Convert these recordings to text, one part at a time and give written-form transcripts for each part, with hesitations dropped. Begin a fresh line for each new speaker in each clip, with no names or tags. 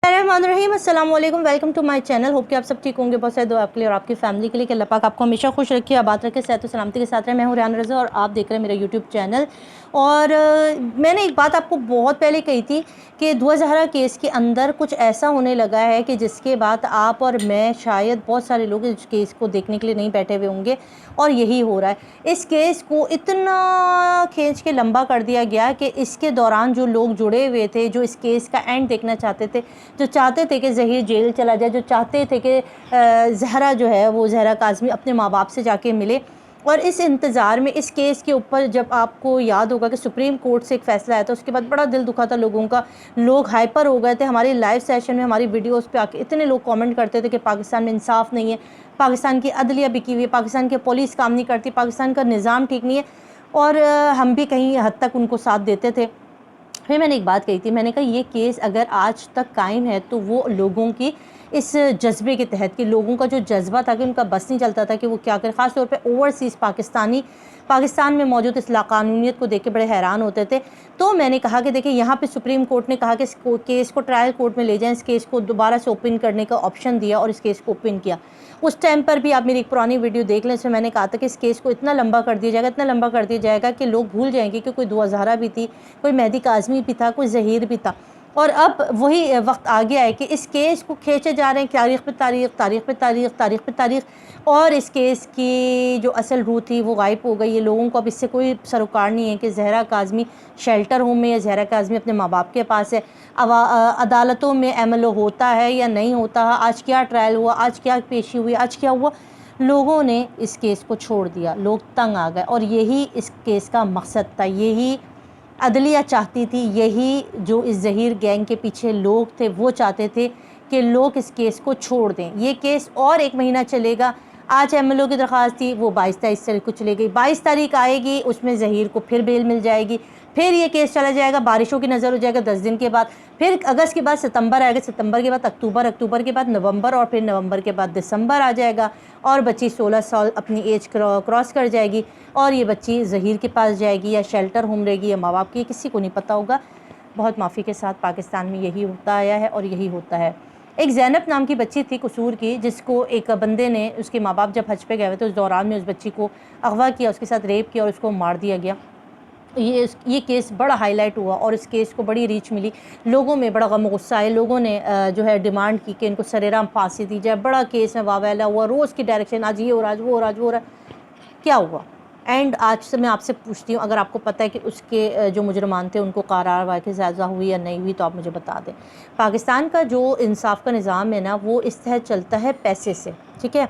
बिस्मिल्लाहिर्रहमानिर्रहीम, अस्सलाम वालेकुम, welcome to my channel. Hope कि आप सब ठीक होंगे। बहुत सारे दुआ आपके लिए और आपकी फ़ैमिली के लिए कि अल्लाह पाक आपको हमेशा खुश रखे, आबाद रखे, सेहत और सलामती के साथ रहे। मैं हूँ रियान रज़ा और आप देख रहे हैं मेरा यूट्यूब चैनल। और मैंने एक बात आपको बहुत पहले कही थी कि दुआ ज़हरा केस के अंदर कुछ ऐसा होने लगा है कि जिसके बाद आप और मैं शायद बहुत सारे लोग इस केस को देखने के लिए नहीं बैठे हुए होंगे, और यही हो रहा है। इस केस को इतना खींच के लंबा कर दिया गया कि इसके दौरान जो लोग जुड़े हुए थे, जो इस केस का एंड देखना चाहते थे, जो चाहते थे कि ज़हीर जेल चला जाए, जो चाहते थे कि ज़हरा जो है वो ज़हरा काज़मी अपने माँ बाप से जाके मिले, और इस इंतज़ार में इस केस के ऊपर जब आपको याद होगा कि सुप्रीम कोर्ट से एक फ़ैसला आया था, उसके बाद बड़ा दिल दुखा था लोगों का। लोग हाइपर हो गए थे। हमारे लाइव सेशन में, हमारी वीडियोस पे आके इतने लोग कमेंट करते थे कि पाकिस्तान में इंसाफ नहीं है, पाकिस्तान की अदलिया बिकी हुई है, पाकिस्तान की पुलिस काम नहीं करती, पाकिस्तान का निज़ाम ठीक नहीं है। और हम भी कहीं हद तक उनको साथ देते थे। फिर मैंने एक बात कही थी, मैंने कहा ये केस अगर आज तक कायम है तो वो लोगों की इस जज्बे के तहत, कि लोगों का जो जज्बा था कि उनका बस नहीं चलता था कि वो क्या करें। ख़ास तौर पे ओवरसीज़ पाकिस्तानी पाकिस्तान में मौजूद इस लाकानूनियत को देख के बड़े हैरान होते थे। तो मैंने कहा कि देखिए, यहाँ पे सुप्रीम कोर्ट ने कहा कि इस केस को ट्रायल कोर्ट में ले जाएं, इस केस को दोबारा से ओपन करने का ऑप्शन दिया और इस केस को ओपन किया। उस टाइम पर भी आप मेरी एक पुरानी वीडियो देख लें, इसमें मैंने कहा था कि इस केस को इतना लंबा कर दिया जाएगा, इतना लंबा कर दिया जाएगा कि लोग भूल जाएंगे कि कोई दुआ ज़हरा भी थी, कोई मेहदी काज़मी भी था, कोई ज़हीर भी था। और अब वही वक्त आ गया है कि इस केस को खींचे जा रहे हैं, तारीख़ पे तारीख़, तारीख़ पे तारीख़, तारीख़ पे तारीख़, और इस केस की जो असल रूह थी वो गायब हो गई है। लोगों को अब इससे कोई सरोकार नहीं है कि ज़हरा काज़मी शेल्टर होम में या ज़हरा काज़मी अपने माँ बाप के पास है। अब अदालतों में एमएलओ होता है या नहीं होता, आज क्या ट्रायल हुआ, आज क्या पेशी हुई, आज क्या हुआ। लोगों ने इस केस को छोड़ दिया, लोग तंग आ गए, और यही इस केस का मकसद था, यही अदलिया चाहती थी, यही जो इस ज़हीर गैंग के पीछे लोग थे वो चाहते थे कि लोग इस केस को छोड़ दें। ये केस और 1 महीना चलेगा। आज एमएलओ की दरख्वास्त थी, वो 22 तारीख को चली गई। 22 तारीख आएगी, उसमें ज़हीर को फिर बेल मिल जाएगी, फिर ये केस चला जाएगा, बारिशों की नज़र हो जाएगा 10 दिन के बाद, फिर अगस्त के बाद सितंबर आएगा, सितंबर के बाद अक्टूबर, अक्टूबर के बाद नवंबर, और फिर नवंबर के बाद दिसंबर आ जाएगा, और बच्ची 16 साल अपनी एज क्रॉस कर जाएगी, और ये बच्ची ज़हीर के पास जाएगी या शेल्टर होम रहेगी या माँ बाप की, किसी को नहीं पता होगा। बहुत माफ़ी के साथ पाकिस्तान में यही होता आया है और यही होता है। एक ज़ैनब नाम की बच्ची थी कसूर की, जिसको एक बंदे ने, उसके माँ बाप जब हज पे गए हुए थे, उस दौरान में उस बच्ची को अगवा किया, उसके साथ रेप किया और उसको मार दिया गया। ये केस बड़ा हाईलाइट हुआ और इस केस को बड़ी रीच मिली, लोगों में बड़ा गम गुस्सा है। लोगों ने जो है डिमांड की कि इनको सरेआम फांसी दी जाए। बड़ा केस में वावेला हुआ, रोज़ की डायरेक्शन, आज ये हो रहा, आज वो हो रहा, आज वो हो रहा। क्या हुआ? एंड आज से मैं आपसे पूछती हूँ, अगर आपको पता है कि उसके जो मुजरमान थे उनको कार्रवाई की सज़ा हुई या नहीं हुई, तो आप मुझे बता दें। पाकिस्तान का जो इंसाफ का निज़ाम है ना, वो इस तहत चलता है पैसे से, ठीक है।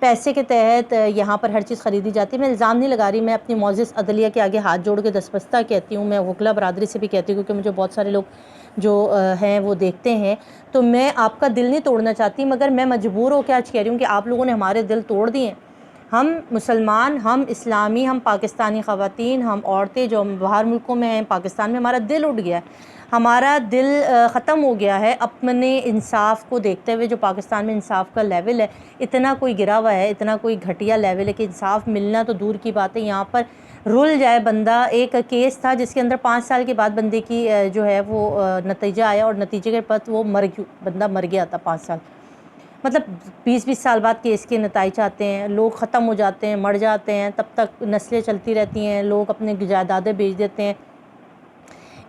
पैसे के तहत यहाँ पर हर चीज़ ख़रीदी जाती है। मैं इल्ज़ाम नहीं लगा रही, मैं अपनी मोअज़्ज़ज़ अदलिया के आगे हाथ जोड़ के दस्तबस्ता कहती हूँ, मैं वकला बरादरी से भी कहती हूँ, क्योंकि मुझे बहुत सारे लोग जो हैं वो देखते हैं। तो मैं आपका दिल नहीं तोड़ना चाहती, मगर मैं मजबूर होकर आज कह रही हूँ कि आप लोगों ने हमारे दिल तोड़ दिए। हम मुसलमान, हम इस्लामी, हम पाकिस्तानी ख़वातीन, हम औरतें जो बाहर मुल्कों में हैं, पाकिस्तान में हमारा दिल उठ गया है, हमारा दिल ख़त्म हो गया है अपने इंसाफ को देखते हुए। जो पाकिस्तान में इंसाफ का लेवल है, इतना कोई गिरा हुआ है, इतना कोई घटिया लेवल है कि इंसाफ मिलना तो दूर की बात है, यहाँ पर रुल जाए बंदा। एक केस था जिसके अंदर 5 साल के बाद बंदे की जो है वो नतीजा आया, और नतीजे के बाद वो बंदा मर गया था 5 साल। मतलब 20-20 साल बाद केस के नताइज आते हैं, लोग ख़त्म हो जाते हैं, मर जाते हैं, तब तक नस्लें चलती रहती हैं, लोग अपने जायदादें बेच देते हैं।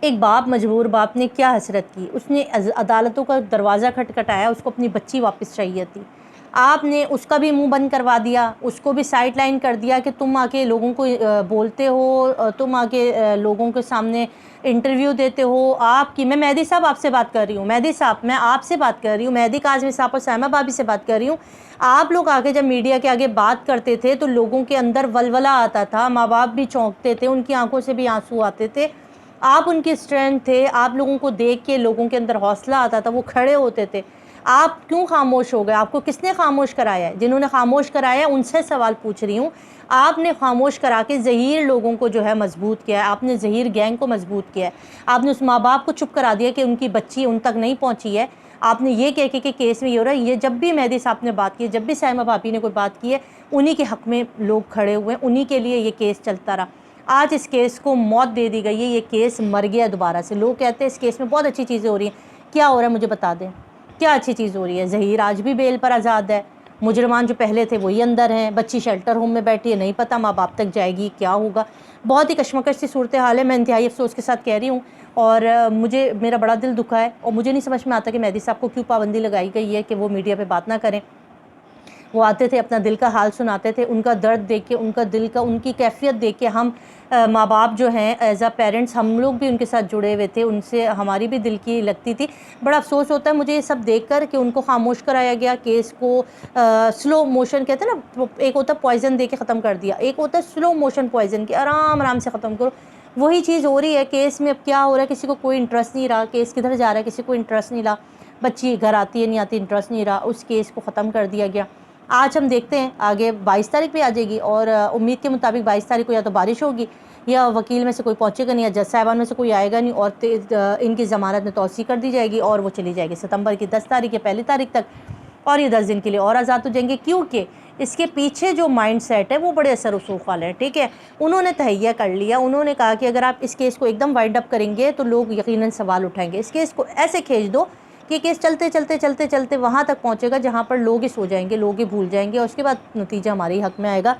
एक बाप, मजबूर बाप ने क्या हसरत की, उसने अदालतों का दरवाज़ा खटखटाया, उसको अपनी बच्ची वापस चाहिए थी। आपने उसका भी मुंह बंद करवा दिया, उसको भी साइड लाइन कर दिया कि तुम आके लोगों को बोलते हो, तुम आके लोगों के सामने इंटरव्यू देते हो। आपकी, मैं मेहदी साहब आपसे बात कर रही हूँ, मेहदी साहब मैं आपसे बात कर रही हूँ, मेहदी काज़मी साहब और सायमा भाभी से बात कर रही हूँ। आप लोग आके जब मीडिया के आगे बात करते थे तो लोगों के अंदर वलवला आता था, माँ बाप भी चौंकते थे, उनकी आंखों से भी आंसू आते थे। आप उनकी स्ट्रेंथ थे, आप लोगों को देख के लोगों के अंदर हौसला आता था, वो खड़े होते थे। आप क्यों खामोश हो गए? आपको किसने खामोश कराया है? जिन्होंने खामोश कराया उनसे सवाल पूछ रही हूँ। आपने खामोश करा के ज़हीर लोगों को जो है मजबूत किया है, आपने ज़हीर गैंग को मजबूत किया है, आपने उस माँ बाप को चुप करा दिया कि उनकी बच्ची उन तक नहीं पहुँची है। आपने ये कह के कि केस में ये हो रहा है, ये जब भी मेहदी साहब ने बात की, जब भी सायमा भाभी ने कोई बात की है, उन्हीं के हक़ में लोग खड़े हुए हैं, उन्हीं के लिए ये केस चलता रहा। आज इस केस को मौत दे दी गई है, ये केस मर गया दोबारा से। लोग कहते हैं इस केस में बहुत अच्छी चीज़ें हो रही हैं, क्या हो रहा है मुझे बता दें। क्या अच्छी चीज़ हो रही है। ज़हीर आज भी बेल पर आज़ाद है, मुजरमान जो पहले थे वही अंदर हैं, बच्ची शेल्टर होम में बैठी है, नहीं पता माँ बाप तक जाएगी क्या होगा। बहुत ही कशमकश सी सूरत हाल है। मैं इंतहाई अफसोस के साथ कह रही हूँ और मुझे मेरा बड़ा दिल दुखा है और मुझे नहीं समझ में आता कि मेहदी साहब को क्यों पाबंदी लगाई गई है कि वो मीडिया पे बात ना करें। वो आते थे, अपना दिल का हाल सुनाते थे, उनका दर्द देख के, उनका दिल का, उनकी कैफियत देख के हम माँ बाप जो हैं एज अ पेरेंट्स हम लोग भी उनके साथ जुड़े हुए थे, उनसे हमारी भी दिल की लगती थी। बड़ा अफसोस होता है मुझे ये सब देख कर कि उनको खामोश कराया गया, केस को स्लो मोशन कहते हैं ना, एक होता है पॉइज़न दे के ख़त्म कर दिया, एक होता है स्लो मोशन पॉइज़न, कि आराम आराम से ख़त्म करो। वही चीज़ हो रही है केस में। अब क्या हो रहा है, किसी को कोई इंटरेस्ट नहीं रहा, केस किधर जा रहा है किसी को इंटरेस्ट नहीं रहा, बच्ची घर आती है नहीं आती इंटरेस्ट नहीं रहा, उस केस को ख़त्म कर दिया गया। आज हम देखते हैं आगे 22 तारीख पे आ जाएगी और उम्मीद के मुताबिक 22 तारीख को या तो बारिश होगी या वकील में से कोई पहुंचेगा नहीं या जज साहिबान में से कोई आएगा नहीं और इनकी ज़मानत में तौसी कर दी जाएगी और वो चली जाएगी सितंबर की 10 तारीख या पहली तारीख तक, और ये 10 दिन के लिए और आज़ाद हो जाएंगे। क्योंकि इसके पीछे जो माइंड सेट है वो बड़े असर रसूख वाले हैं, ठीक है। उन्होंने तहैया कर लिया, उन्होंने कहा कि अगर आप इस केस को एकदम वाइंड अप करेंगे तो लोग यकीनन सवाल उठाएंगे, इस केस को ऐसे खींच दो कि केस चलते चलते चलते चलते वहाँ तक पहुँचेगा जहाँ पर लोग ही सो जाएंगे, लोग ही भूल जाएंगे और उसके बाद नतीजा हमारे हक़ में आएगा।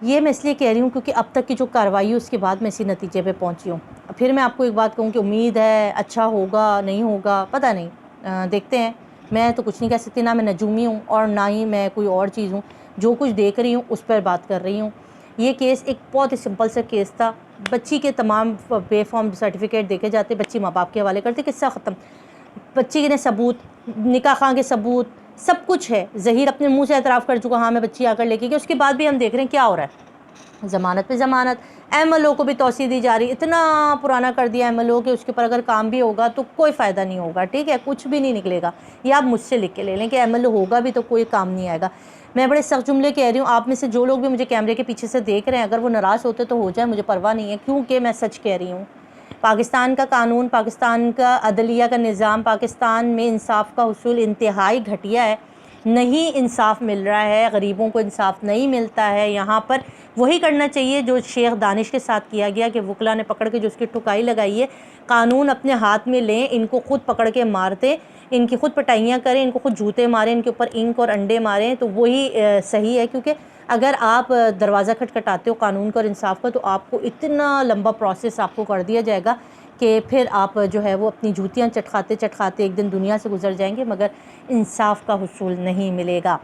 ये मैं इसलिए कह रही हूँ क्योंकि अब तक की जो कार्रवाई है उसके बाद मैं इसी नतीजे पे पहुँची हूँ। फिर मैं आपको एक बात कहूँ कि उम्मीद है अच्छा होगा नहीं होगा पता नहीं, देखते हैं। मैं तो कुछ नहीं कह सकती, ना मैं नजूमी हूँ और ना ही मैं कोई और चीज़ हूँ। जो कुछ देख रही हूँ उस पर बात कर रही हूँ। ये केस एक बहुत ही सिंपल सा केस था। बच्ची के तमाम बेफॉर्म सर्टिफिकेट देखे जाते, बच्ची माँ बाप के हवाले करते, किस्सा ख़त्म। बच्ची ने सबूत, निकाह खां के सबूत, सब कुछ है। ज़हीर अपने मुंह से एतराफ़ कर चुका, हाँ मैं बच्ची आकर लेके गई। उसके बाद भी हम देख रहे हैं क्या हो रहा है, ज़मानत पे ज़मानत। एमएलओ को भी तौसी दी जा रही, इतना पुराना कर दिया एमएलओ कि उसके ऊपर अगर काम भी होगा तो कोई फ़ायदा नहीं होगा, ठीक है, कुछ भी नहीं निकलेगा। ये आप मुझसे लिख के ले लें कि एमएलओ होगा भी तो कोई काम नहीं आएगा। मैं बड़े सख्त जुमले कह रही हूँ, आप में से जो लोग भी मुझे कैमरे के पीछे से देख रहे हैं अगर वो नाराज़ होते तो हो जाए, मुझे परवाह नहीं है, क्योंकि मैं सच कह रही हूँ। पाकिस्तान का कानून, पाकिस्तान का अदलिया का निज़ाम, पाकिस्तान में इंसाफ का हुसूल इंतहाई घटिया है। नहीं इंसाफ मिल रहा है, गरीबों को इंसाफ नहीं मिलता है। यहाँ पर वही करना चाहिए जो शेख दानिश के साथ किया गया कि वकला ने पकड़ के जो उसकी ठुकाई लगाई है, कानून अपने हाथ में लें, इनको खुद पकड़ के मारते, इनकी खुद पटाइयाँ करें, इनको खुद जूते मारें, इनके ऊपर इंक और अंडे मारें, तो वही सही है। क्योंकि अगर आप दरवाज़ा खटखटाते हो कानून का और इंसाफ का तो आपको इतना लंबा प्रोसेस आपको कर दिया जाएगा कि फिर आप जो है वो अपनी जूतियाँ चटखाते चटखाते एक दिन दुनिया से गुजर जाएंगे, मगर इंसाफ का हुसूल नहीं मिलेगा।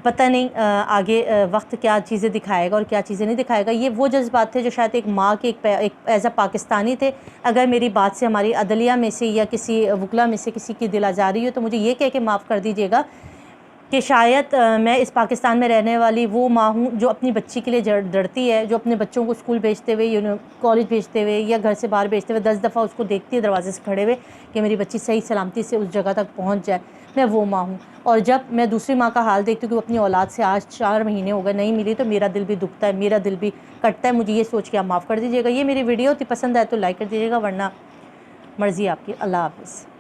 पता नहीं आगे वक्त क्या चीज़ें दिखाएगा और क्या चीज़ें नहीं दिखाएगा। ये वो जज्बात थे जो शायद एक माँ के एक एज अ पाकिस्तानी थे। अगर मेरी बात से हमारी अदलिया में से या किसी वकला में से किसी की दिल आज़ारी हो तो मुझे ये कह के माफ़ कर दीजिएगा कि शायद मैं इस पाकिस्तान में रहने वाली वो माँ हूँ जो अपनी बच्ची के लिए डरती है, जो अपने बच्चों को स्कूल भेजते हुए, कॉलेज भेजते हुए या घर से बाहर भेजते हुए 10 दफ़ा उसको देखती है दरवाजे से खड़े हुए कि मेरी बच्ची सही सलामती से उस जगह तक पहुँच जाए। मैं वो माँ हूँ। और जब मैं दूसरी माँ का हाल देखती हूँ कि वो अपनी औलाद से आज 4 महीने हो गए नहीं मिली, तो मेरा दिल भी दुखता है, मेरा दिल भी कटता है। मुझे ये सोच के आप माफ़ कर दीजिएगा। ये मेरी वीडियो थी, पसंद आए तो लाइक कर दीजिएगा, वरना मर्ज़ी आपकी। अल्लाह हाफ़िज़।